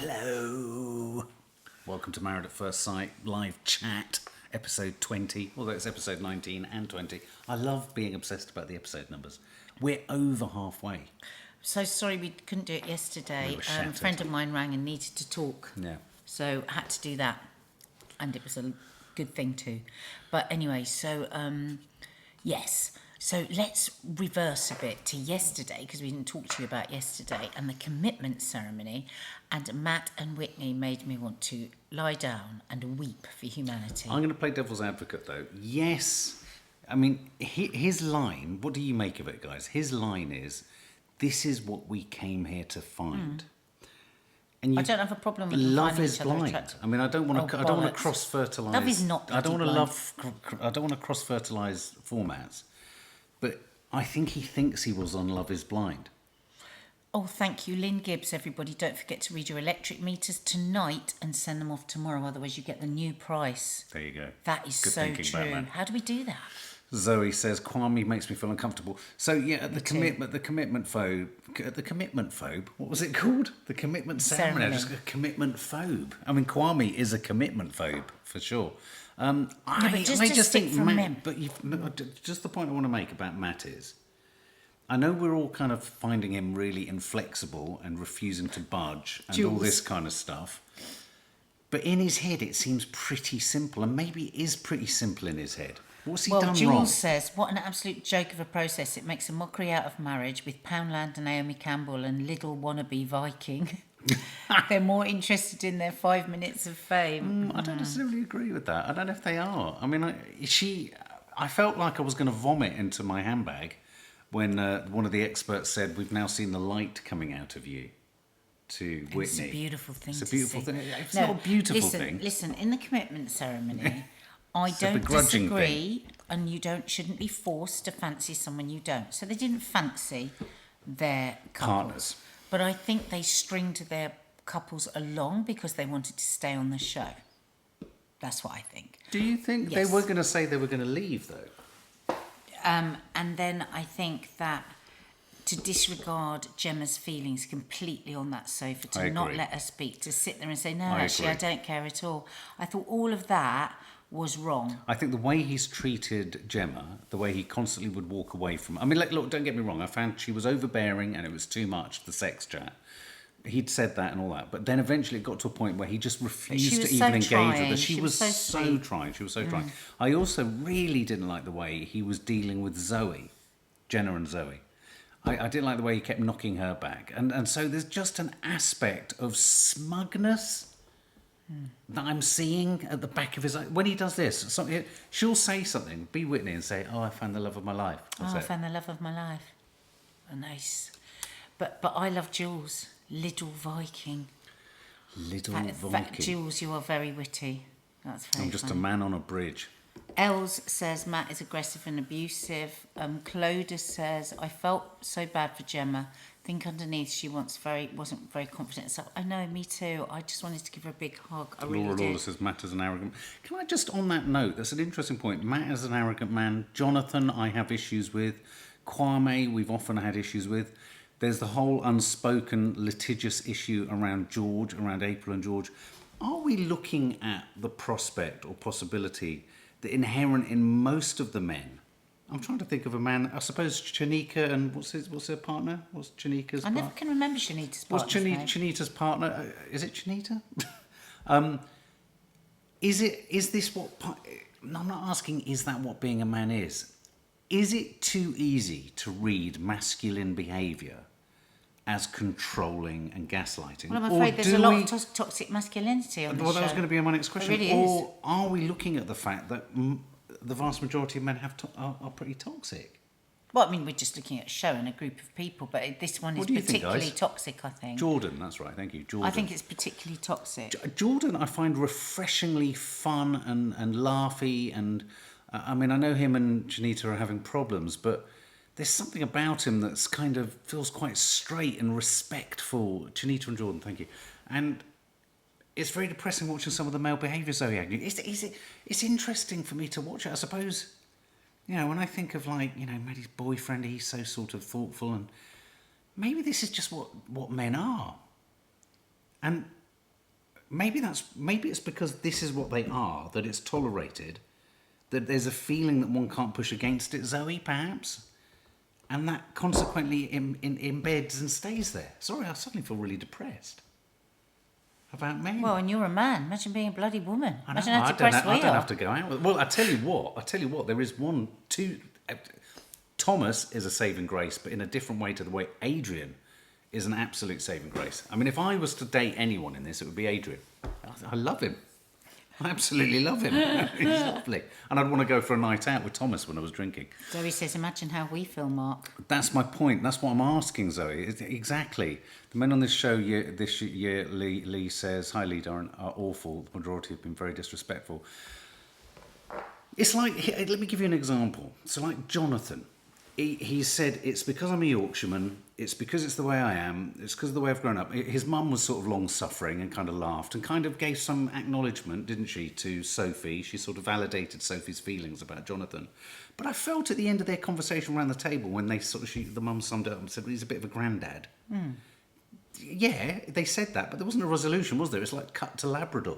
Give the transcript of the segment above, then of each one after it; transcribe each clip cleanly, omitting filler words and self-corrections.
Hello. Welcome to Married at First Sight live chat, episode 20, although it's episode 19 and 20. I love being obsessed about the episode numbers. We're over halfway. So sorry we couldn't do it yesterday. A friend of mine rang and needed to talk. Yeah. So I had to do that. And it was a good thing too. But anyway, so yes. So let's reverse a bit to yesterday, because we didn't talk to you about yesterday, and the commitment ceremony. And Matt and Whitney made me want to lie down and weep for humanity. I'm going to play devil's advocate, though. Yes. I mean, his line, what do you make of it, guys? His line is, this is what we came here to find. And I don't have a problem with love is blind. I mean, I don't want to cross-fertilise. Love is not I don't want to blind. I don't want to cross-fertilise formats. But I think he thinks he was on Love is Blind. Oh, thank you, Lynn Gibbs, everybody. Don't forget to read your electric meters tonight and send them off tomorrow, otherwise you get the new price. There you go. That is Good so thinking, true. Batman. How do we do that? Zoe says, Kwame makes me feel uncomfortable. So, yeah, the commitment phobe, what was it called? The commitment ceremony. Just a commitment phobe. I mean, Kwame is a commitment phobe, for sure. But just think Matt, but just the point I want to make about Matt is, I know we're all kind of finding him really inflexible and refusing to budge and all this kind of stuff. But in his head, it seems pretty simple, and maybe it is pretty simple in his head. What's he done wrong? Jules says, what an absolute joke of a process. It makes a mockery out of marriage with Poundland and Naomi Campbell and little wannabe Viking. They're more interested in their 5 minutes of fame. I don't necessarily agree with that. I don't know if they are. I mean, I felt like I was going to vomit into my handbag when one of the experts said, we've now seen the light coming out of you to Whitney. It's a beautiful thing It's a beautiful thing. It's not a beautiful thing. Listen, in the commitment ceremony, I don't disagree, and you shouldn't be forced to fancy someone you don't. So they didn't fancy their partners. But I think they stringed their couples along because they wanted to stay on the show. That's what I think. Do you think they were going to say they were going to leave, though? And then I think that to disregard Gemma's feelings completely on that sofa, to not let her speak, to sit there and say, no, actually, I don't care at all. I thought all of that was wrong. I think the way he's treated Gemma, the way he constantly would walk away from... I mean, look, don't get me wrong. I found she was overbearing and it was too much, the sex chat. He'd said that and all that. But then eventually it got to a point where he just refused to even engage with her. She was so trying. She was so trying. I also really didn't like the way he was dealing with Zoe, Jenna and Zoe. I didn't like the way he kept knocking her back. And so there's just an aspect of smugness that I'm seeing at the back of his eye. When he does this, she'll say something, be Whitney, and say, I found the love of my life. I found the love of my life. Oh, nice. But I love Jules. Little Viking. Jules, you are very witty. That's very I'm just funny. a man on a bridge. Els says Matt is aggressive and abusive. Clodus says, I felt so bad for Gemma. Think underneath she wasn't very confident in herself. I know, me too. I just wanted to give her a big hug. I really did. Laura says Matt is an arrogant... Can I just, on that note, that's an interesting point. Matt is an arrogant man. Jonathan, I have issues with. Kwame, we've often had issues with. There's the whole unspoken litigious issue around George, around April and George. Are we looking at the prospect or possibility that inherent in most of the men... I'm trying to think of a man. I suppose Chanika and what's her partner? What's Chanika's partner? I never can remember Chanita's partner. What's Chanita's partner? Is it Janita? Is this what... I'm not asking, is that what being a man is? Is it too easy to read masculine behaviour as controlling and gaslighting? Well, I'm afraid there's a lot of toxic masculinity on the show. Well, that was going to be my next question. It really or is. Are we looking at the fact that the vast majority of men are pretty toxic? Well, I mean, we're just looking at a show and a group of people, but this one is particularly toxic, I think. Jordan, that's right, thank you. Jordan. I think it's particularly toxic. Jordan, I find refreshingly fun and laughy, and I mean, I know him and Janita are having problems, but there's something about him that's kind of feels quite straight and respectful. Janita and Jordan, thank you. And it's very depressing watching some of the male behaviour Zoe Agnew. It's interesting for me to watch it. I suppose, when I think of Maddie's boyfriend, he's so sort of thoughtful, and maybe this is just what men are. And maybe it's because this is what they are, that it's tolerated, that there's a feeling that one can't push against it, Zoe, perhaps, and that consequently embeds and stays there. Sorry, I suddenly feel really depressed about men. Well, and you're a man. Imagine being a bloody woman. I know, Imagine how depressed we I don't are. have to go out with. Well, I tell you what. There is two. Thomas is a saving grace, but in a different way to the way Adrian is an absolute saving grace. I mean, if I was to date anyone in this, it would be Adrian. I love him. I absolutely love him. He's lovely. And I'd want to go for a night out with Thomas when I was drinking. Zoe says, imagine how we feel, Mark. That's my point. That's what I'm asking, Zoe. Exactly. The men on this show this year, Lee says, hi, Lee, Darren, are awful. The majority have been very disrespectful. It's like, let me give you an example. So like Jonathan, he said, it's because I'm a Yorkshireman, it's because it's the way I am, it's because of the way I've grown up. His mum was sort of long-suffering and kind of laughed and kind of gave some acknowledgement, didn't she, to Sophie. She sort of validated Sophie's feelings about Jonathan. But I felt at the end of their conversation around the table when they the mum summed it up and said, well, he's a bit of a granddad. Mm. Yeah, they said that, but there wasn't a resolution, was there? It's like cut to Labrador.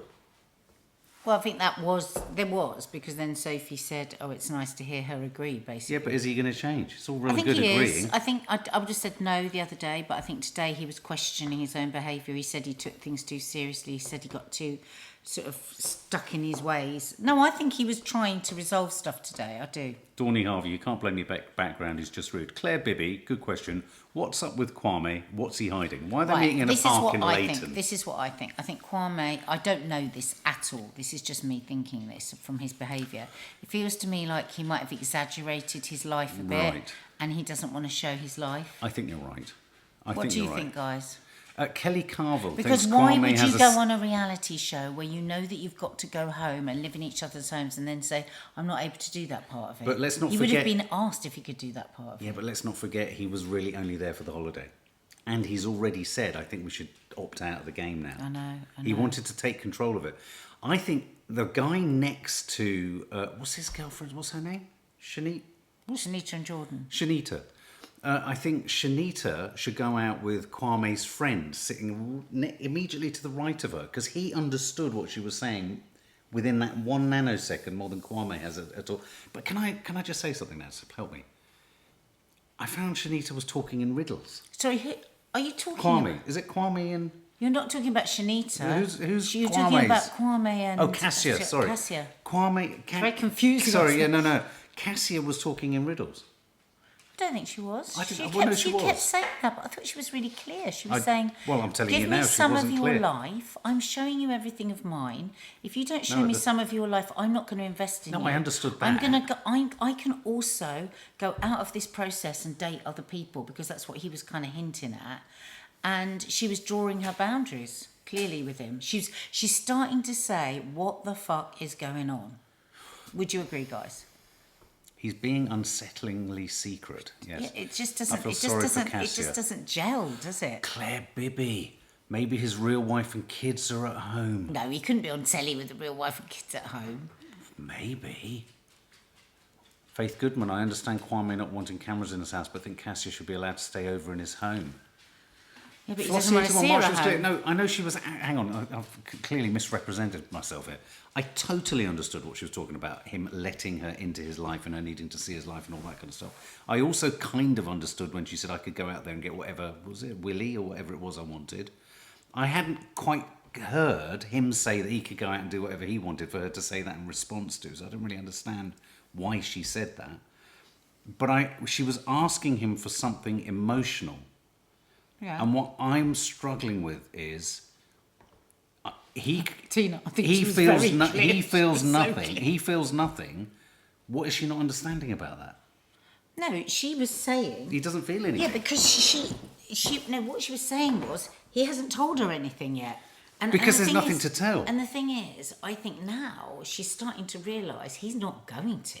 Well, I think there was, because then Sophie said, oh, it's nice to hear her agree, basically. Yeah, but is he going to change? It's all really I think good he agreeing. is. I think I would have said no the other day, but I think today he was questioning his own behaviour. He said he took things too seriously. He said he got too sort of stuck in his ways. No, I think he was trying to resolve stuff today. I do. Dawny Harvey, you can't blame your background, he's just rude. Claire Bibby, good question. What's up with Kwame? What's he hiding? Why are they meeting in a park in Leighton? This is what I think. I think Kwame, I don't know this at all. This is just me thinking this from his behaviour. It feels to me like he might have exaggerated his life a bit, Right. and he doesn't want to show his life. I think you're right. What do you think, guys? Kelly Carville Because thinks why Kwame would has you go on a reality show where you know that you've got to go home and live in each other's homes and then say, I'm not able to do that part of it? But let's not He forget... would have been asked if he could do that part of it. Yeah, but let's not forget he was really only there for the holiday. And he's already said, I think we should opt out of the game now. I know. He wanted to take control of it. I think the guy next to... what's his girlfriend? What's her name? Janita and Jordan. Janita. I think Janita should go out with Kwame's friend sitting immediately to the right of her, because he understood what she was saying within that 1 nanosecond more than Kwame has at all. But can I just say something now? So help me. I found Janita was talking in riddles. Sorry, who are you talking Kwame. about? Is it Kwame and... You're not talking about Janita. Who's You're Kwame's? talking about Kwame and... Oh, Cassia, sorry. Cassia. Kwame... Very confusing. Sorry, yeah, no. Cassia was talking in riddles. I don't think she was. I didn't- She well, no, kept, she she was. kept saying that, but I thought she was really clear. She was saying, well, I'm telling give you me now, she some of wasn't your clear. life. I'm showing you everything of mine. If you don't show No, me some of your life, I'm not going to invest in you. No, I understood I'm that. going to go, I can also go out of this process and date other people, because that's what he was kind of hinting at. And she was drawing her boundaries clearly with him. She's starting to say, what the fuck is going on? Would you agree, guys? He's being unsettlingly secret. Yes. Yeah, it just doesn't. feel It just sorry for doesn't. It Cassia. just doesn't gel, does it? Claire Bibby. Maybe his real wife and kids are at home. No, he couldn't be on telly with a real wife and kids at home. Maybe. Faith Goodman, I understand Kwame not wanting cameras in his house, but think Cassia should be allowed to stay over in his home. Yeah, but he doesn't want to see her at home. No, I know she was... Hang on, I've clearly misrepresented myself here. I totally understood what she was talking about, him letting her into his life and her needing to see his life and all that kind of stuff. I also kind of understood when she said I could go out there and get whatever, was it Willy or whatever it was I wanted. I hadn't quite heard him say that he could go out and do whatever he wanted for her to say that in response to, so I don't really understand why she said that. But she was asking him for something emotional. Yeah. And what I'm struggling with is Tina, I think he she was feels very clear. he feels She was so nothing. clear. He feels nothing. What is she not understanding about that? No, she was saying. He doesn't feel anything. Yeah, because she. No, what she was saying was he hasn't told her anything yet. Because the there's thing nothing is- to tell. And the thing is, I think now she's starting to realise he's not going to.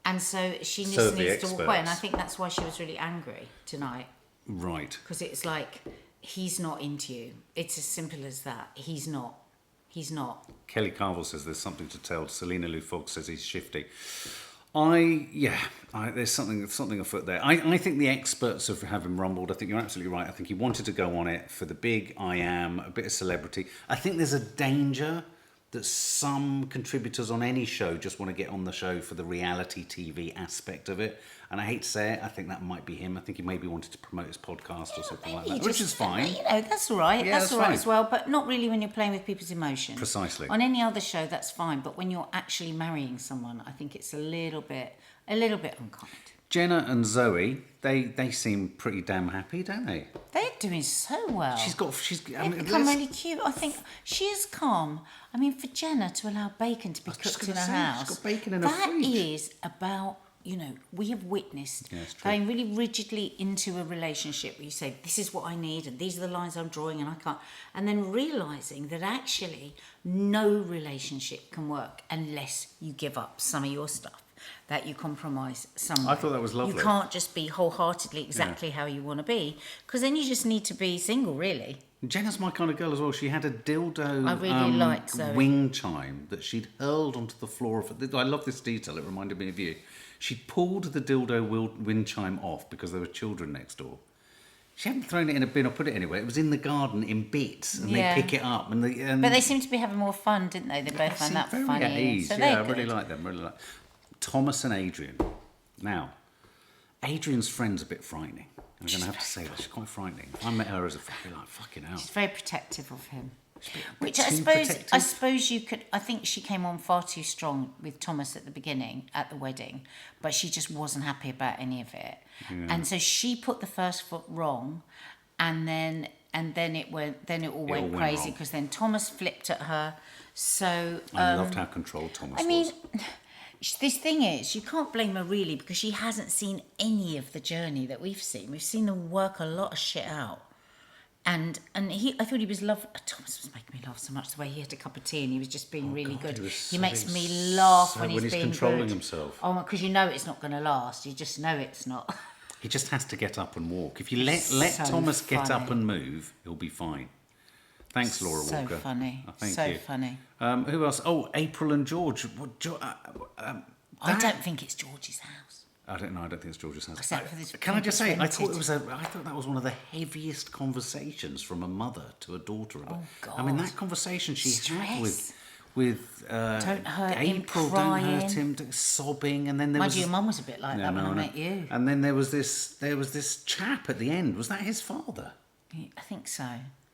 And so she So just the needs to walk away. And I experts. think that's why she was really angry tonight. Right. Because it's like, he's not into you. It's as simple as that. He's not. He's not. Kelly Carville says there's something to tell. Selena Lou Fogg says he's shifty. There's something afoot there. I think the experts have him rumbled. I think you're absolutely right. I think he wanted to go on it for the big I am, a bit of celebrity. I think there's a danger that some contributors on any show just want to get on the show for the reality TV aspect of it. And I hate to say it, I think that might be him. I think he maybe wanted to promote his podcast or something like that, which is fine. That's all right. Yeah, that's all right fine. as well, but not really when you're playing with people's emotions. Precisely. On any other show, that's fine, but when you're actually marrying someone, I think it's a little bit unkind. Jenna and Zoe, they seem pretty damn happy, don't they? They're doing so well. They've become really cute. I think she is calm. I mean, for Jenna to allow bacon to be cooked in her house, she's got bacon in her fridge. That is about, we have witnessed going really rigidly into a relationship where you say, this is what I need and these are the lines I'm drawing and I can't. And then realising that actually no relationship can work unless you give up some of your stuff, that you compromise somewhere. I thought that was lovely. You can't just be wholeheartedly exactly how you want to be, because then you just need to be single, really. Jenna's my kind of girl as well. She had a dildo I really liked Zoe. wing chime that she'd hurled onto the floor of. I love this detail. It reminded me of you. She pulled the dildo wind chime off because there were children next door. She hadn't thrown it in a bin or put it anywhere. It was in the garden in bits, and they pick it up. But they seemed to be having more fun, didn't they? They both found that very funny. at ease. So I really like them. Really like Thomas and Adrian. Now, Adrian's friend's a bit frightening. I'm going to have to say that she's quite frightening. I met her as a fucking hell. She's very protective of him. Which protective. I suppose you could. I think she came on far too strong with Thomas at the beginning, at the wedding, but she just wasn't happy about any of it, and so she put the first foot wrong, and then it all went crazy because then Thomas flipped at her. So I loved how controlled Thomas was. This thing is, you can't blame her really because she hasn't seen any of the journey that we've seen. We've seen them work a lot of shit out. And I thought he was lovely. Thomas was making me laugh so much the way he had a cup of tea and he was just being really good. He makes me laugh when he's being controlling good. himself. Oh, because you know it's not going to last. You just know it's not. He just has to get up and walk. If you let Thomas get up and move, he'll be fine. Thanks, Laura Walker. So funny. Thank you. Funny. Who else? Oh, April and George. I don't think it's George's house. I don't know. I don't think it's George's house. Can I just say, I thought that was one of the heaviest conversations from a mother to a daughter. Oh God! I mean, that conversation she had with don't hurt April, him, crying. don't hurt him, sobbing, and then there was. Your mum was a bit like that when I met you. And then there was this chap at the end. Was that his father? I think so.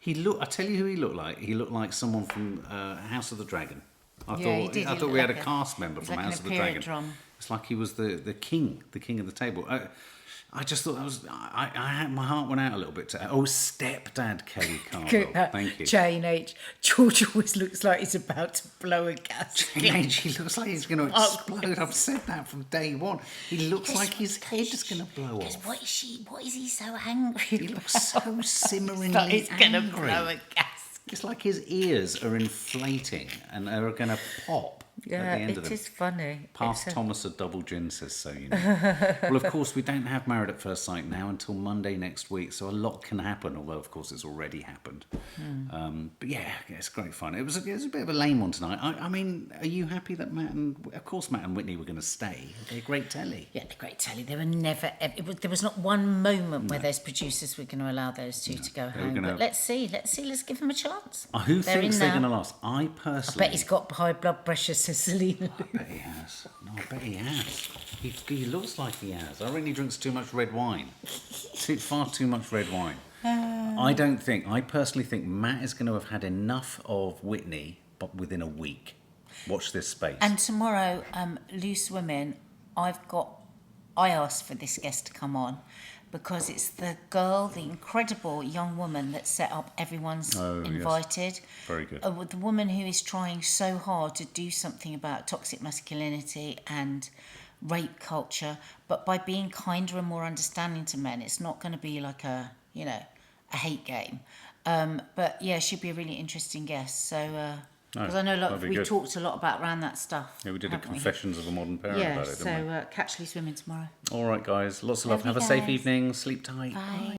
I tell you who he looked like. He looked like someone from House of the Dragon. I thought we had a cast member from House of the Dragon. Drum. It's like he was the king of the table. I just thought that was. I had my heart went out a little bit to. Stepdad Kelly Carwell. Thank you. Jane H. George always looks like he's about to blow a gas. Jane H. He looks like he's going to explode. I've said that from day one. He looks like his head's going to blow off. What is he so angry? He looks so simmeringly like he's angry. Going to blow a gas. It's like his ears are inflating and are going to pop at the end of them. It is funny. Pass Thomas a double gin, says so, you know. Well, of course, we don't have Married at First Sight now until Monday next week, so a lot can happen, although, of course, it's already happened. But yeah, it's great fun. It was a bit of a lame one tonight. I mean, are you happy that Matt and Whitney were going to stay? They're great telly. Yeah, they're great telly. They were never... there was not one moment where those producers were going to allow those two to go home. But let's see. Let's give them a chance. Who thinks they're going to last? I personally... I bet he's got high blood pressure, says Selena. I bet he has. No, I bet he has. He looks like he has. I reckon he drinks too much red wine. Far too much red wine. I personally think Matt is going to have had enough of Whitney, but within a week. Watch this space. And tomorrow, Loose Women, I asked for this guest to come on because it's the incredible young woman that set up Everyone's Invited. Yes. Very good. The woman who is trying so hard to do something about toxic masculinity and rape culture, but by being kinder and more understanding to men. It's not going to be like a hate game. But yeah, she'd be a really interesting guest. So, because I know we talked a lot about around that stuff. Yeah, we did a Confessions of a Modern Parent about it, didn't we? So catch Loose Women tomorrow. All right, guys. Lots of love. Have a safe evening. Sleep tight. Bye.